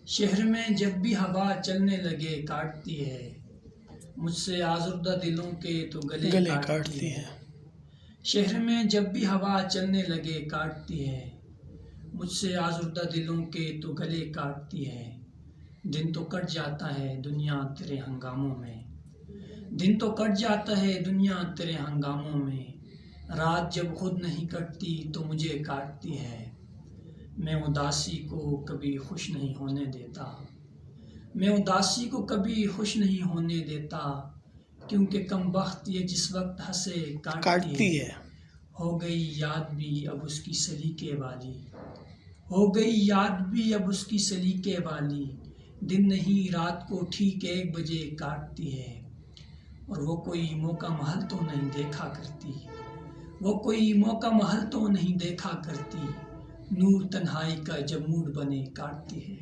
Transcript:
شہر میں جب بھی ہوا چلنے لگے کاٹتی ہے، مجھ سے آزردہ دلوں کے تو گلے کاٹتی ہے۔ شہر میں جب بھی ہوا چلنے لگے کاٹتی ہے، مجھ سے آزردہ دلوں کے تو گلے کاٹتی ہے۔ دن تو کٹ جاتا ہے دنیا تیرے ہنگاموں میں، دن تو کٹ جاتا ہے دنیا تیرے ہنگاموں میں، رات جب خود نہیں کٹتی تو مجھے کاٹتی ہے۔ میں اداسی کو کبھی خوش نہیں ہونے دیتا، میں اداسی کو کبھی خوش نہیں ہونے دیتا، کیونکہ کم بخت یہ جس وقت ہنسے کاٹتی ہے۔ ہو گئی یاد بھی اب اس کی سلیقے والی، ہو گئی یاد بھی اب اس کی سلیقے والی، دن نہیں رات کو ٹھیک 1 بجے کاٹتی ہے۔ اور وہ کوئی موقع محل تو نہیں دیکھا کرتی، وہ کوئی موقع محل تو نہیں دیکھا کرتی، نور تنہائی کا جب موڈ بنے کاٹتی ہے۔